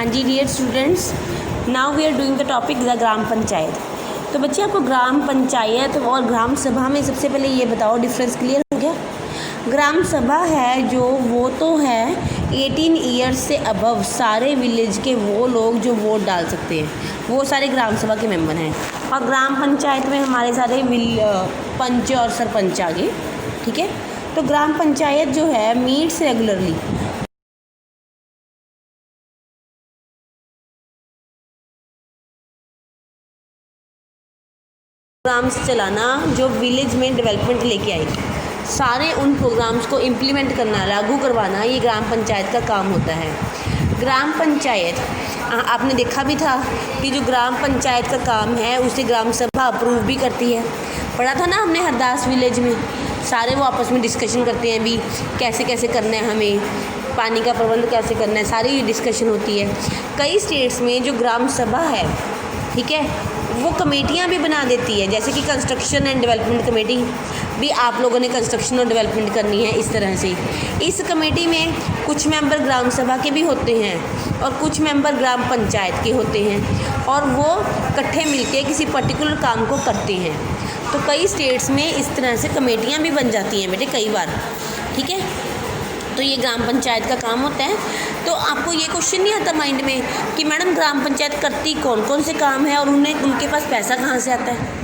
हाँ जी dear students, now we are doing the topic the gram panchayat. तो बच्चे आपको ग्राम पंचायत और ग्राम सभा में सबसे पहले ये बताओ, डिफरेंस क्लियर हो गया। ग्राम सभा है जो वो तो है 18 ईयर्स से अबव सारे विलेज के वो लोग जो वोट डाल सकते हैं, वो सारे ग्राम सभा के मेंबर हैं। और ग्राम पंचायत में हमारे सारे पंच और सरपंच आ गए, ठीक है। तो ग्राम पंचायत जो है मीट्स रेगुलरली, प्रोग्राम्स चलाना जो विलेज में डेवलपमेंट लेके आएगी, सारे उन प्रोग्राम्स को इम्प्लीमेंट करना, लागू करवाना, ये ग्राम पंचायत का काम होता है। ग्राम पंचायत आपने देखा भी था कि जो ग्राम पंचायत का काम है उसे ग्राम सभा अप्रूव भी करती है। पढ़ा था ना हमने हरदास विलेज में, सारे वो आपस में डिस्कशन करते हैं भी कैसे कैसे करना है, हमें पानी का प्रबंध कैसे करना है, सारी डिस्कशन होती है। कई स्टेट्स में जो ग्राम सभा है, ठीक है, वो कमेटियाँ भी बना देती है, जैसे कि कंस्ट्रक्शन एंड डेवलपमेंट कमेटी भी आप लोगों ने कंस्ट्रक्शन और डेवलपमेंट करनी है। इस तरह से इस कमेटी में कुछ मेंबर ग्राम सभा के भी होते हैं और कुछ मेंबर ग्राम पंचायत के होते हैं, और वो इकट्ठे मिलके किसी पर्टिकुलर काम को करते हैं। तो कई स्टेट्स में इस तरह से कमेटियाँ भी बन जाती हैं बेटे कई बार, ठीक है। तो ये ग्राम पंचायत का काम होता है। तो आपको ये क्वेश्चन नहीं आता माइंड में कि मैडम ग्राम पंचायत करती कौन कौन से काम है और उनके पास पैसा कहाँ से आता है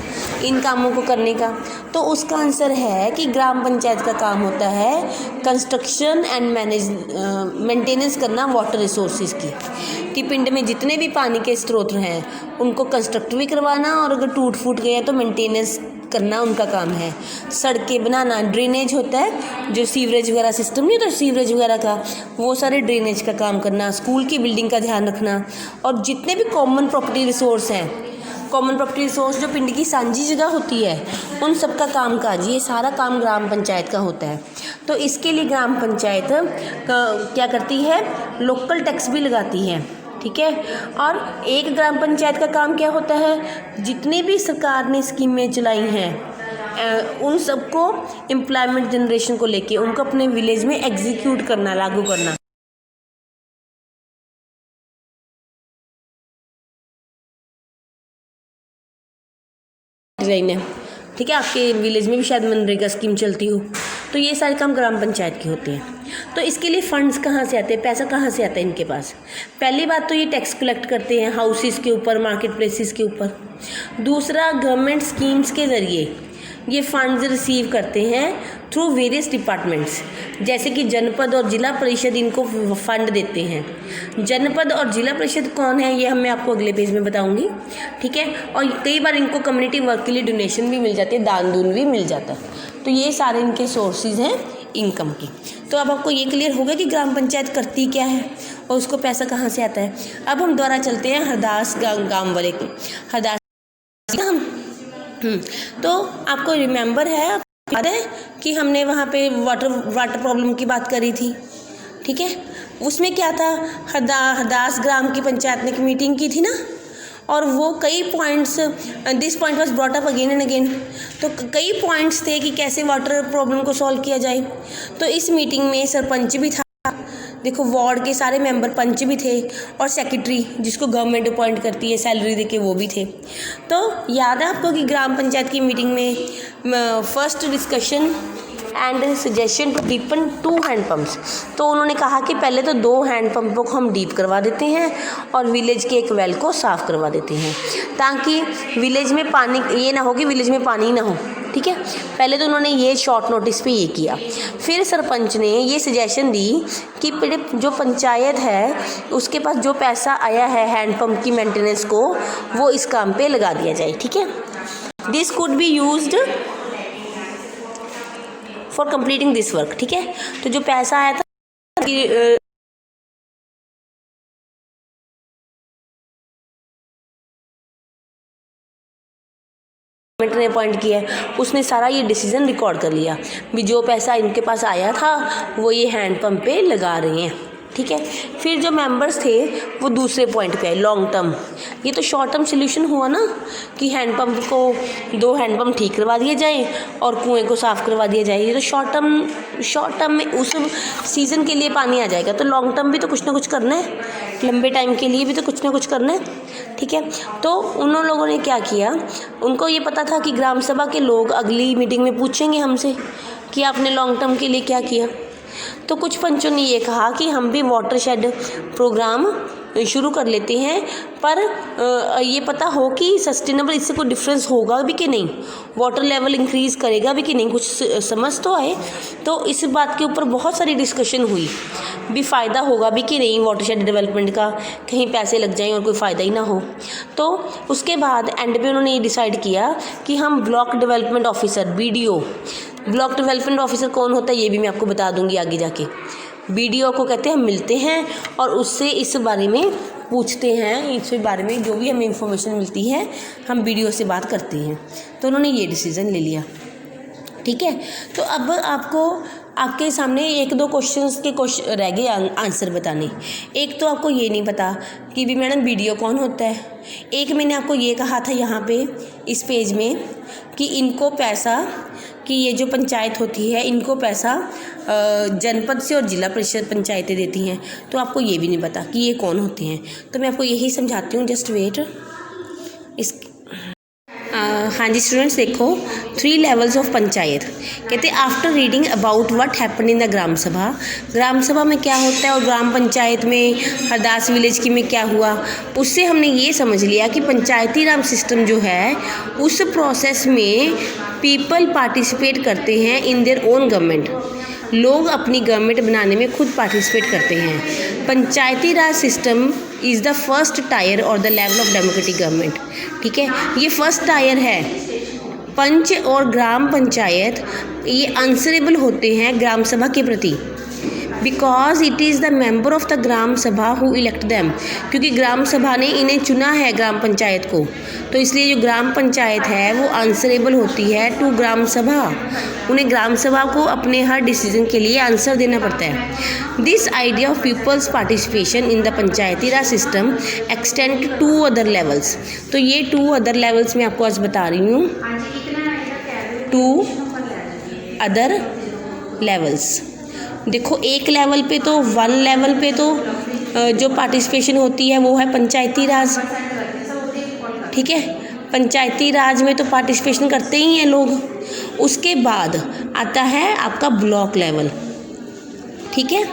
इन कामों को करने का? तो उसका आंसर है कि ग्राम पंचायत का काम होता है कंस्ट्रक्शन एंड मेंटेनेंस करना वाटर रिसोर्सेज की, कि पिंड में जितने भी पानी के स्रोत हैं उनको कंस्ट्रक्ट भी करवाना, और अगर टूट फूट गए तो मेंटेनेंस करना उनका काम है। सड़कें बनाना, ड्रेनेज होता है जो सीवरेज वगैरह सिस्टम नहीं होता सीवरेज वगैरह का, वो सारे ड्रेनेज का काम करना, स्कूल की बिल्डिंग का ध्यान रखना, और जितने भी कॉमन प्रॉपर्टी रिसोर्स हैं, कॉमन प्रॉपर्टी रिसोर्स जो पिंड की सांझी जगह होती है, उन सब का काम काज, ये सारा काम ग्राम पंचायत का होता है। तो इसके लिए ग्राम पंचायत क्या करती है, लोकल टैक्स भी लगाती है, ठीक है। और एक ग्राम पंचायत का काम क्या होता है, जितनी भी सरकार ने स्कीमें चलाई हैं उन सबको एम्प्लॉयमेंट जनरेशन को लेके उनको अपने विलेज में एग्जीक्यूट करना, लागू करना। डिजाइन है, ठीक है, आपके विलेज में भी शायद मनरेगा स्कीम चलती हो, तो ये सारे काम ग्राम पंचायत के होते हैं। तो इसके लिए फंड्स कहाँ से आते हैं, पैसा कहाँ से आता है इनके पास? पहली बात तो ये टैक्स कलेक्ट करते हैं हाउसेस के ऊपर, मार्केट प्लेसेस के ऊपर। दूसरा, गवर्नमेंट स्कीम्स के ज़रिए ये फंड्स रिसीव करते हैं थ्रू वेरियस डिपार्टमेंट्स, जैसे कि जनपद और जिला परिषद इनको फंड देते हैं। जनपद और जिला परिषद कौन है ये मैं आपको अगले पेज में बताऊंगी, ठीक है। और कई बार इनको कम्युनिटी वर्क के लिए डोनेशन भी मिल जाती है, दान दून भी मिल जाता है। तो ये सारे इनके सोर्सेज हैं इनकम की। तो अब आपको ये क्लियर होगा कि ग्राम पंचायत करती क्या है और उसको पैसा कहाँ से आता है। अब हम दोबारा चलते हैं हरदास गाँव वाले को। हरदास हम तो आपको रिमेंबर है, याद है कि हमने वहाँ पे वाटर प्रॉब्लम की बात करी थी, ठीक है। उसमें क्या था, हरदास ग्राम की पंचायत ने एक मीटिंग की थी ना, और वो कई points, this point was brought up again and again. तो कई पॉइंट्स थे कि कैसे वाटर प्रॉब्लम को सॉल्व किया जाए। तो इस मीटिंग में सरपंच भी था, देखो वार्ड के सारे मेंबर, पंच भी थे, और सेक्रेटरी जिसको गवर्नमेंट अपॉइंट करती है सैलरी देके, वो भी थे। तो याद है आपको कि ग्राम पंचायत की मीटिंग में first discussion and suggestion to deepen 2 hand pumps. तो उन्होंने कहा कि पहले तो 2 हैंडपम्पों को हम डीप करवा देते हैं और विलेज के एक वेल को साफ़ करवा देते हैं, ताकि विलेज में पानी ये ना हो कि विलेज में पानी ना हो, ठीक है। पहले तो उन्होंने ये शॉर्ट नोटिस पे ये किया। फिर सरपंच ने ये सजेशन दी कि जो पंचायत है उसके पास जो पैसा आया है हैंडपम्प की मेंटेनेंस को, वो इस काम पे लगा दिया जाए, ठीक है। This could be used for completing this work, ठीक है। तो जो पैसा आया था गवर्नमेंट ने अपॉइंट किया है, उसने सारा ये डिसीजन रिकॉर्ड कर लिया भी जो पैसा इनके पास आया था वो ये हैंडपम्प पे लगा रहे हैं, ठीक है। फिर जो मेंबर्स थे वो दूसरे पॉइंट पे आए, लॉन्ग टर्म। ये तो शॉर्ट टर्म सोल्यूशन हुआ ना कि हैंडपम्प को 2 हैंडपम्प ठीक करवा दिए जाए और कुएं को साफ़ करवा दिया जाए। ये तो शॉर्ट टर्म में उस सीज़न के लिए पानी आ जाएगा। तो लॉन्ग टर्म भी तो कुछ ना कुछ करना है, लंबे टाइम के लिए भी तो कुछ ना कुछ करना है, ठीक है। तो उन लोगों ने क्या किया, उनको ये पता था कि ग्राम सभा के लोग अगली मीटिंग में पूछेंगे हमसे कि आपने लॉन्ग टर्म के लिए क्या किया। तो कुछ पंचों ने ये कहा कि हम भी वाटरशेड प्रोग्राम शुरू कर लेते हैं, पर ये पता हो कि सस्टेनेबल इससे कोई डिफरेंस होगा भी कि नहीं, वाटर लेवल इंक्रीज़ करेगा भी कि नहीं, कुछ समझ तो आए। तो इस बात के ऊपर बहुत सारी डिस्कशन हुई भी फ़ायदा होगा भी कि नहीं वाटरशेड डेवलपमेंट का, कहीं पैसे लग जाएं और कोई फ़ायदा ही ना हो। तो उसके बाद एंड पे उन्होंने ये डिसाइड किया कि हम block development officer BDO, block development officer कौन होता है ये भी मैं आपको बता दूंगी आगे जाके। BDO को कहते हैं, हम मिलते हैं और उससे इस बारे में पूछते हैं, इस बारे में जो भी हमें इंफॉर्मेशन मिलती है हम BDO से बात करते हैं। तो उन्होंने ये डिसीज़न ले लिया, ठीक है। तो अब आपके सामने 1-2 क्वेश्चंस के रह गए आंसर बताने। एक तो आपको ये नहीं पता कि भी मैडम BDO कौन होता है। एक मैंने आपको ये कहा था यहाँ पे इस पेज में कि इनको पैसा, कि ये जो पंचायत होती है इनको पैसा जनपद से और जिला परिषद पंचायतें देती हैं। तो आपको ये भी नहीं पता कि ये कौन होते हैं। तो मैं आपको यही समझाती हूँ, जस्ट वेट। हाँ जी स्टूडेंट्स, देखो 3 लेवल्स ऑफ पंचायत। कहते हैं after reading about what happen in the gram sabha में क्या होता है और ग्राम पंचायत में हरदास विलेज की में क्या हुआ, उससे हमने ये समझ लिया कि पंचायती राज सिस्टम जो है उस प्रोसेस में पीपल पार्टिसिपेट करते हैं इन देयर ओन गवर्नमेंट। लोग अपनी गवर्नमेंट बनाने में खुद पार्टिसिपेट करते हैं। पंचायती राज system is the first tier और the level of democratic government, ठीक है। ये फर्स्ट टायर है। पंच और ग्राम पंचायत ये आंसरेबल होते हैं ग्राम सभा के प्रति, because it is the member of the gram sabha who elect them, क्योंकि ग्राम सभा ने इन्हें चुना है ग्राम पंचायत को। तो इसलिए जो ग्राम पंचायत है वो आंसरेबल होती है टू ग्राम सभा। उन्हें ग्राम सभा को अपने हर डिसीजन के लिए आंसर देना पड़ता है। This idea of people's participation in the Panchayati Raj system extend to other levels. तो ये 2 अदर लेवल्स मैं आपको आज बता रही हूँ, 2 अदर लेवल्स। देखो एक लेवल पे तो 1 लेवल पे तो जो पार्टिसिपेशन होती है वो है पंचायती राज, ठीक है। पंचायती राज में तो पार्टिसिपेशन करते ही हैं लोग। उसके बाद आता है आपका ब्लॉक लेवल, ठीक है।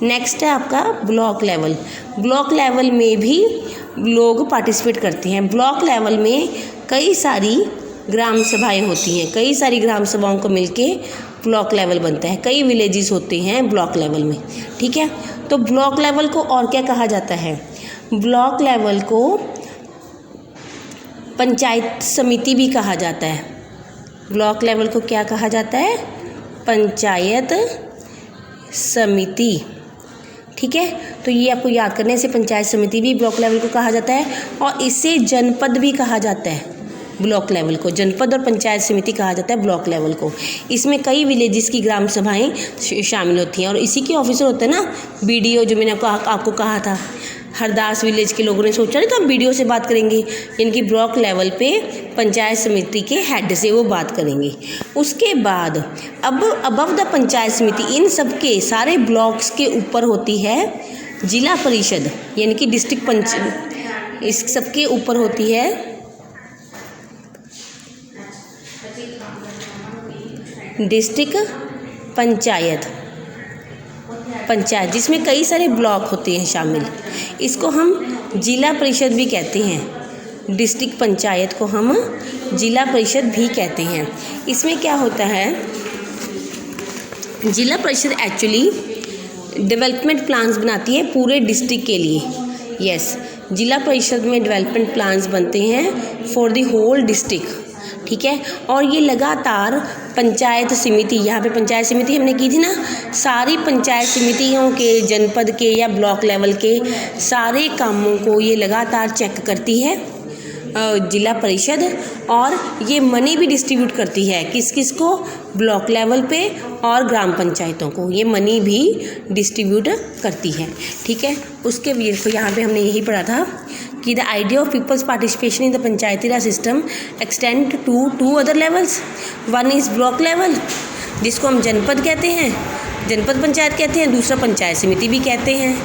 नेक्स्ट है आपका ब्लॉक लेवल। ब्लॉक लेवल में भी लोग पार्टिसिपेट करते हैं। ब्लॉक लेवल में कई सारी ग्राम सभाएं होती हैं, कई सारी ग्राम सभाओं को मिलके ब्लॉक लेवल बनता है। कई विलेजेस होते हैं ब्लॉक लेवल में, ठीक है। तो ब्लॉक लेवल को और क्या कहा जाता है, ब्लॉक लेवल को पंचायत समिति भी कहा जाता है। ब्लॉक लेवल को क्या कहा जाता है, पंचायत समिति, ठीक है। तो ये आपको याद करने से पंचायत समिति भी ब्लॉक लेवल को कहा जाता है और इसे जनपद भी कहा जाता है। ब्लॉक लेवल को जनपद और पंचायत समिति कहा जाता है ब्लॉक लेवल को। इसमें कई विलेजेस की ग्राम सभाएं शामिल होती हैं और इसी के ऑफिसर होते हैं ना BDO, जो मैंने आपको कहा था। हरदास विलेज के लोगों ने सोचा नहीं तो हम BDO से बात करेंगे, यानी कि ब्लॉक लेवल पे पंचायत समिति के हेड से वो बात करेंगे। उसके बाद अब अबव द पंचायत समिति, इन सब के सारे ब्लॉक्स के ऊपर होती है जिला परिषद, यानी कि डिस्ट्रिक्ट पंचायत। इस सब के ऊपर होती है डिस्ट्रिक्ट पंचायत, जिसमें कई सारे ब्लॉक होते हैं शामिल। इसको हम जिला परिषद भी कहते हैं। डिस्ट्रिक्ट पंचायत को हम जिला परिषद भी कहते हैं। इसमें क्या होता है, जिला परिषद एक्चुअली डेवलपमेंट प्लान्स बनाती है पूरे डिस्ट्रिक्ट के लिए। यस, जिला परिषद में डेवलपमेंट प्लान्स बनते हैं फॉर द होल डिस्ट्रिक्ट, ठीक है। और ये लगातार पंचायत समिति, यहाँ पे पंचायत समिति हमने की थी ना, सारी पंचायत समितियों के जनपद के या ब्लॉक लेवल के सारे कामों को ये लगातार चेक करती है। जिला परिषद, और ये मनी भी डिस्ट्रीब्यूट करती है किस किस को, ब्लॉक लेवल पे और ग्राम पंचायतों को ये मनी भी डिस्ट्रीब्यूट करती है। ठीक है, उसके यहाँ पे हमने यही पढ़ा था कि the idea of people's participation in the Panchayati Raj system extend to 2 other levels. One is block level, जिसको हम जनपद कहते हैं, जनपद पंचायत कहते हैं, दूसरा पंचायत समिति भी कहते हैं।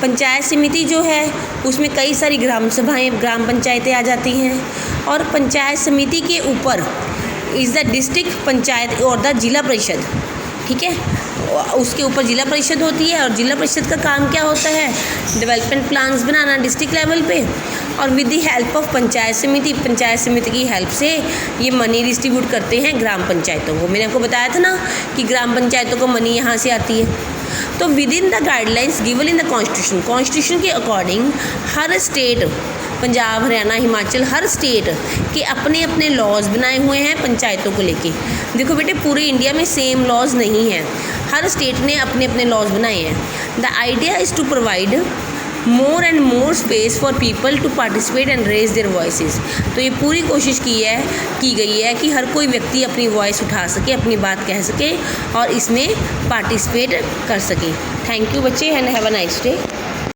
पंचायत समिति जो है उसमें कई सारी ग्राम सभाएं, ग्राम पंचायतें आ जाती हैं, और पंचायत समिति के ऊपर इज़ द डिस्ट्रिक्ट पंचायत और द जिला परिषद। ठीक है, उसके ऊपर जिला परिषद होती है, और जिला परिषद का काम क्या होता है, डेवलपमेंट प्लान्स बनाना डिस्ट्रिक्ट लेवल पे, और with the help of panchayat समिति की हेल्प से ये मनी डिस्ट्रीब्यूट करते हैं ग्राम पंचायतों को। मैंने आपको बताया था ना कि ग्राम पंचायतों को मनी यहाँ से आती है। तो with in the guidelines given in the constitution के अकॉर्डिंग हर स्टेट, पंजाब, हरियाणा, हिमाचल, हर स्टेट के अपने अपने लॉज बनाए हुए हैं पंचायतों को लेके। देखो बेटे, पूरे इंडिया में सेम लॉज नहीं हैं, हर स्टेट ने अपने अपने लॉज बनाए हैं। The idea is to provide more and more space for people to participate and raise their voices. तो ये पूरी कोशिश की गई है कि हर कोई व्यक्ति अपनी वॉइस उठा सके, अपनी बात कह सके और इसमें पार्टिसिपेट कर सके। थैंक यू बच्चे, and have a nice day.